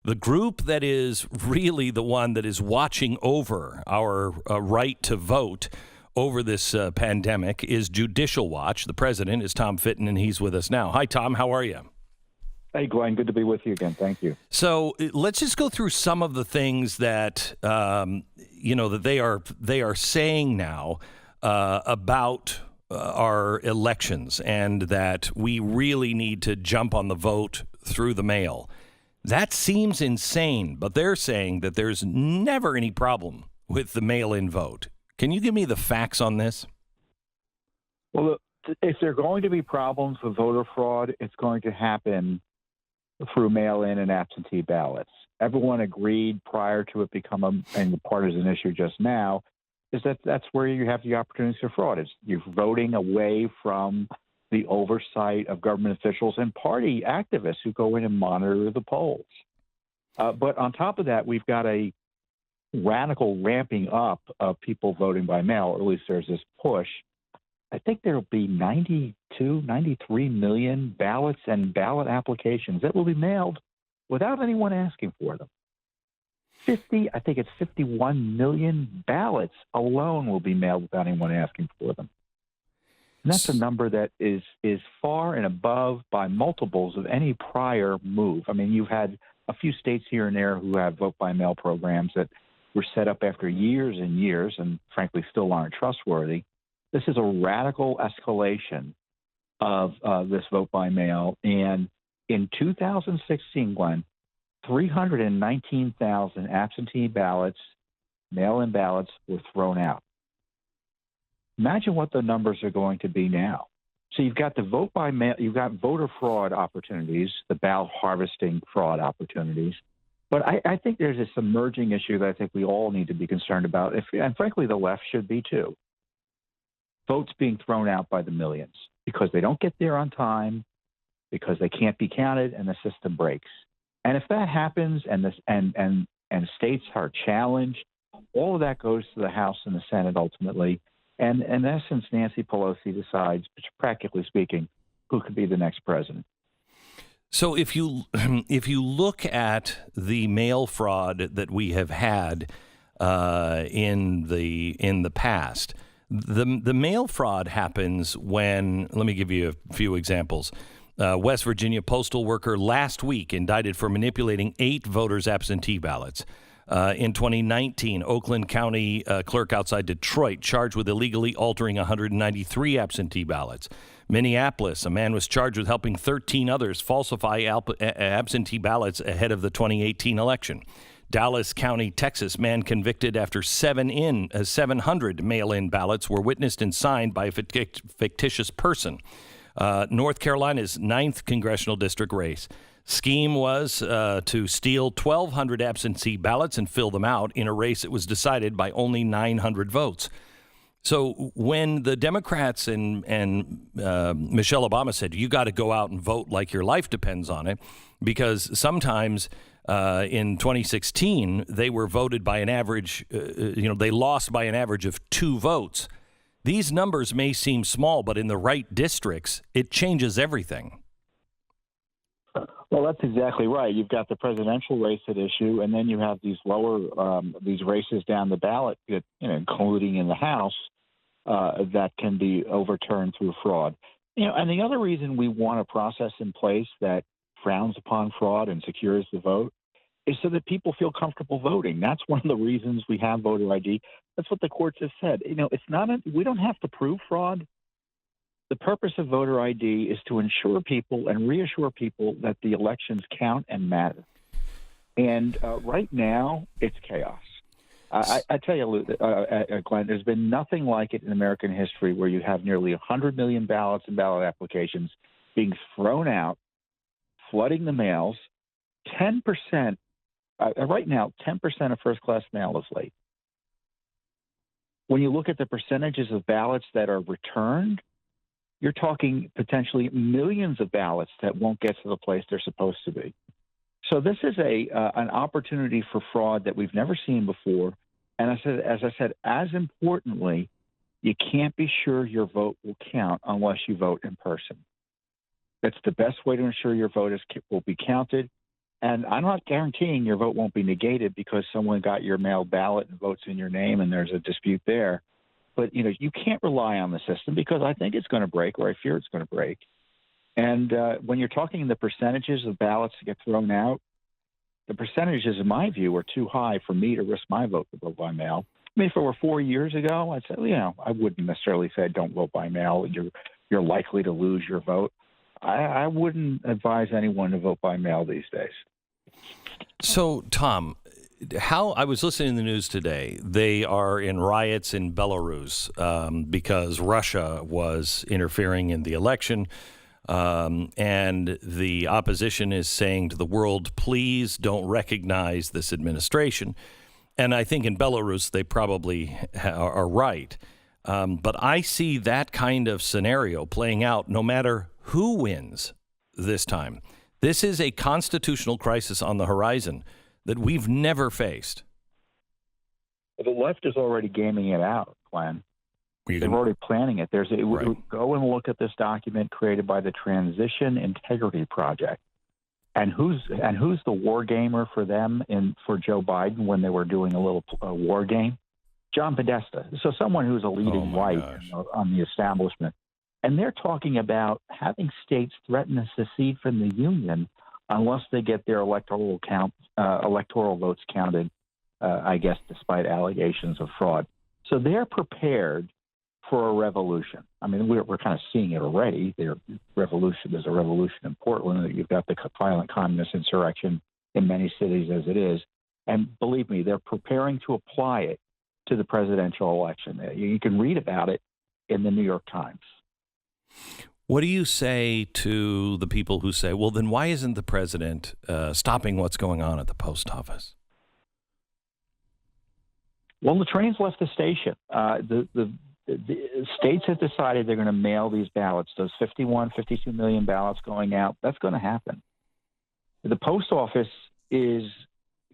The group that is really the one that is watching over our right to vote over this pandemic is Judicial Watch. The president is Tom Fitton, and he's with us now. Hi, Tom. How are you? Hey, Glenn. Good to be with you again. Thank you. So let's just go through some of the things that that they are saying now about our elections, and that we really need to jump on the vote through the mail. That seems insane, but they're saying that there's never any problem with the mail-in vote. Can you give me the facts on this? Well, if there are going to be problems with voter fraud, it's going to happen through mail-in and absentee ballots. Everyone agreed prior to it becoming a partisan issue just now is that that's where you have the opportunities for fraud. You're voting away from the oversight of government officials and party activists who go in and monitor the polls. But on top of that, we've got a radical ramping up of people voting by mail, or at least there's this push. I think there will be 93 million ballots and ballot applications that will be mailed without anyone asking for them. 51 million ballots alone will be mailed without anyone asking for them. And that's a number that is far and above by multiples of any prior move. I mean, you've had a few states here and there who have vote-by-mail programs that were set up after years and years and, frankly, still aren't trustworthy. This is a radical escalation of this vote-by-mail. And in 2016, Glenn, 319,000 absentee ballots, mail-in ballots, were thrown out. Imagine what the numbers are going to be now. So you've got the vote by mail, you've got voter fraud opportunities, the ballot harvesting fraud opportunities. But I think there's this emerging issue that I think we all need to be concerned about, and frankly, the left should be too. Votes being thrown out by the millions because they don't get there on time, because they can't be counted, and the system breaks. And if that happens, and states are challenged, all of that goes to the House and the Senate ultimately. And in essence, Nancy Pelosi decides, practically speaking, who could be the next president. So if you look at the mail fraud that we have had in the past, the mail fraud happens when, let me give you a few examples. West Virginia postal worker last week indicted for manipulating 8 voters' absentee ballots. In 2019, Oakland County clerk outside Detroit charged with illegally altering 193 absentee ballots. Minneapolis, a man was charged with helping 13 others falsify absentee ballots ahead of the 2018 election. Dallas County, Texas, man convicted after 700 mail-in ballots were witnessed and signed by a fictitious person. North Carolina's 9th congressional district race. Scheme was to steal 1,200 absentee ballots and fill them out in a race that was decided by only 900 votes. So when the Democrats and Michelle Obama said, you got to go out and vote like your life depends on it, because sometimes in 2016, they were voted by an average, they lost by an average of 2 votes. These numbers may seem small, but in the right districts, it changes everything. Well, that's exactly right. You've got the presidential race at issue, and then you have these these races down the ballot, including in the House, that can be overturned through fraud. And the other reason we want a process in place that frowns upon fraud and secures the vote is so that people feel comfortable voting. That's one of the reasons we have voter ID. That's what the courts have said. It's not we don't have to prove fraud. The purpose of voter ID is to ensure people and reassure people that the elections count and matter. And right now, it's chaos. I tell you, Glenn, there's been nothing like it in American history where you have nearly 100 million ballots and ballot applications being thrown out, flooding the mails. 10%, right now, 10% of first-class mail is late. When you look at the percentages of ballots that are returned, you're talking potentially millions of ballots that won't get to the place they're supposed to be. So this is an opportunity for fraud that we've never seen before. And as I said, as importantly, you can't be sure your vote will count unless you vote in person. That's the best way to ensure your vote will be counted. And I'm not guaranteeing your vote won't be negated because someone got your mail ballot and votes in your name and there's a dispute there. But, you can't rely on the system because I think it's going to break, or I fear it's going to break. And when you're talking the percentages of ballots that get thrown out, the percentages, in my view, are too high for me to risk my vote to vote by mail. I mean, if it were 4 years ago, I'd say, I wouldn't necessarily say don't vote by mail. You're likely to lose your vote. I wouldn't advise anyone to vote by mail these days. So, Tom, I was listening to the news today. They are in riots in Belarus because Russia was interfering in the election. And the opposition is saying to the world, please don't recognize this administration. And I think in Belarus, they probably are right. But I see that kind of scenario playing out no matter who wins this time. This is a constitutional crisis on the horizon that we've never faced. The left is already gaming it out, Glenn. They're already planning it. Right. Go and look at this document created by the Transition Integrity Project. And who's the war gamer for them and for Joe Biden when they were doing a little war game? John Podesta. So someone who's a leading white on the establishment. And they're talking about having states threaten to secede from the union unless they get their electoral votes counted, I guess, despite allegations of fraud. So they're prepared for a revolution. I mean, we're kind of seeing it already. There's a revolution in Portland. You've got the violent communist insurrection in many cities as it is. And believe me, they're preparing to apply it to the presidential election. You can read about it in the New York Times. What do you say to the people who say, well, then why isn't the president stopping what's going on at the post office? Well, the train's left the station. The states have decided they're going to mail these ballots, those 52 million ballots going out. That's going to happen. The post office is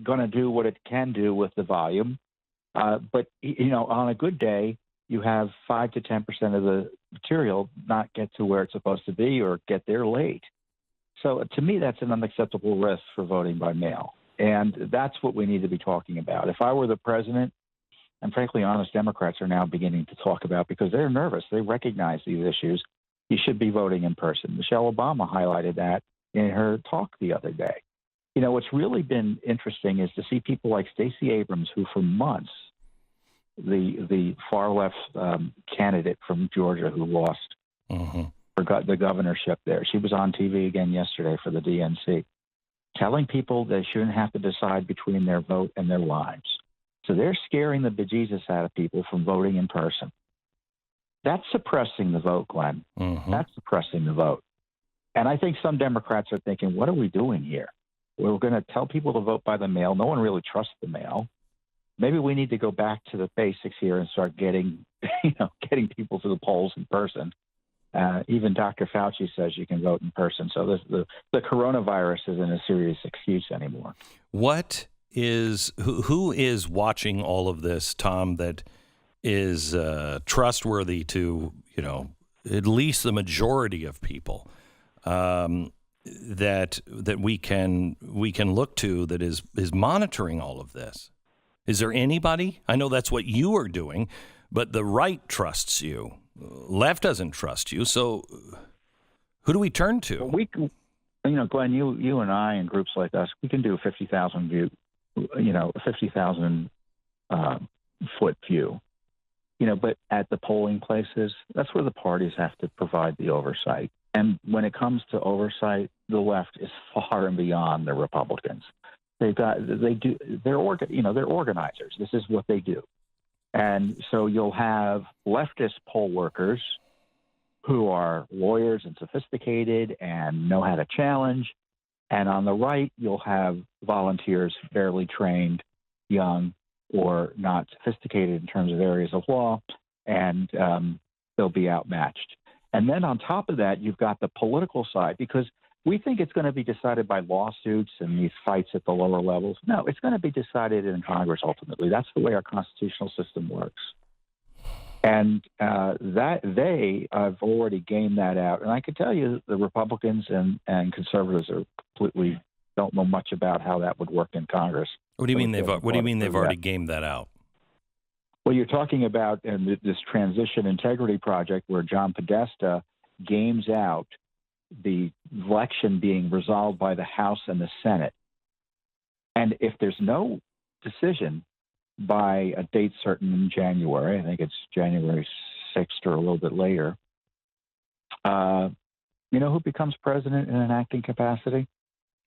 going to do what it can do with the volume. But, on a good day, you have 5 to 10% of the material not get to where it's supposed to be or get there late. So to me, that's an unacceptable risk for voting by mail. And that's what we need to be talking about. If I were the president, and frankly, honest Democrats are now beginning to talk about because they're nervous. They recognize these issues. You should be voting in person. Michelle Obama highlighted that in her talk the other day. What's really been interesting is to see people like Stacey Abrams, who for months, the far left candidate from Georgia who lost the governorship there. She was on TV again yesterday for the DNC, telling people they shouldn't have to decide between their vote and their lives. So they're scaring the bejesus out of people from voting in person. That's suppressing the vote, Glenn. That's suppressing the vote. And I think some Democrats are thinking, what are we doing here? We're going to tell people to vote by the mail. No one really trusts the mail. Maybe we need to go back to the basics here and start getting people to the polls in person. Even Dr. Fauci says you can vote in person. So the coronavirus isn't a serious excuse anymore. Who is watching all of this, Tom, that is trustworthy to, at least the majority of people that we can look to that is monitoring all of this? Is there anybody? I know that's what you are doing, but the right trusts you. Left doesn't trust you. So who do we turn to? Well, Glenn, you and I and groups like us, we can do a 50,000 foot view. But at the polling places, that's where the parties have to provide the oversight. And when it comes to oversight, the left is far and beyond the Republicans. They're organizers. This is what they do. And so you'll have leftist poll workers who are lawyers and sophisticated and know how to challenge. And on the right, you'll have volunteers, barely trained, young, or not sophisticated in terms of areas of law, and they'll be outmatched. And then on top of that, you've got the political side, because we think it's going to be decided by lawsuits and these fights at the lower levels. No, it's going to be decided in Congress ultimately. That's the way our constitutional system works. And that they have already gamed that out. And I can tell you the Republicans and conservatives are completely don't know much about how that would work in Congress. What do you mean they've already gamed that out? Well, you're talking about this transition integrity project where John Podesta games out the election being resolved by the House and the Senate. And if there's no decision by a date certain in January, I think it's January 6th or a little bit later, you know who becomes president in an acting capacity?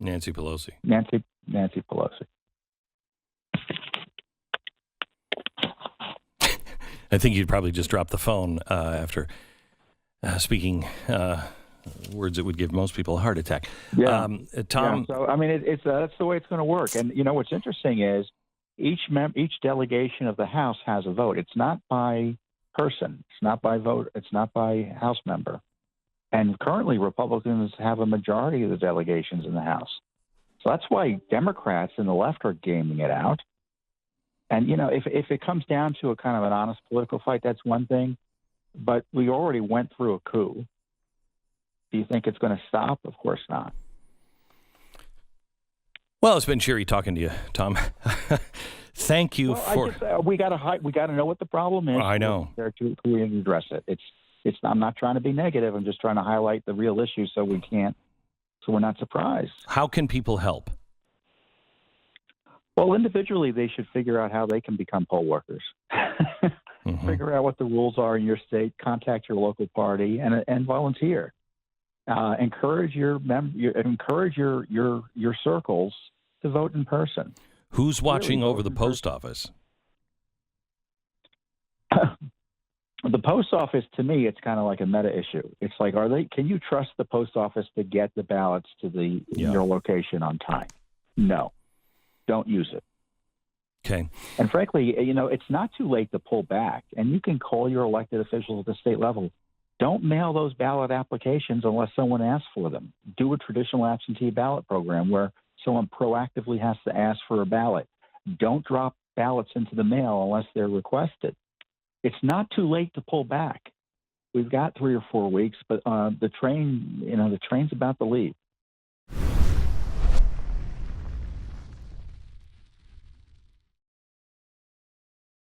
Nancy Pelosi. Nancy Pelosi. I think you'd probably just drop the phone after speaking words that would give most people a heart attack. Yeah. Tom. Yeah. So I mean, that's the way it's going to work. And you know what's interesting is each delegation of the House has a vote. It's not by person. It's not by vote. It's not by House member. And currently, Republicans have a majority of the delegations in the House. So that's why Democrats and the left are gaming it out. And, you know, if it comes down to a kind of an honest political fight, that's one thing. But we already went through a coup. Do you think it's going to stop? Of course not. Well, it's been cheery talking to you, Tom. Thank you we got to know what the problem is. I know. There to address it. I'm not trying to be negative. I'm just trying to highlight the real issue so we're not surprised. How can people help? Well, individually, they should figure out how they can become poll workers. Mm-hmm. Figure out what the rules are in your state. Contact your local party and volunteer. Encourage your circles to vote in person. Who's watching over the post office? The post office, to me, it's kind of like a meta issue. It's like, can you trust the post office to get the ballots to your location on time? No, don't use it. Okay. And frankly, you know, it's not too late to pull back, and you can call your elected officials at the state level. Don't mail those ballot applications unless someone asks for them. Do a traditional absentee ballot program where someone proactively has to ask for a ballot. Don't drop ballots into the mail unless they're requested. It's not too late to pull back. We've got 3 or 4 weeks, but the train's about to leave.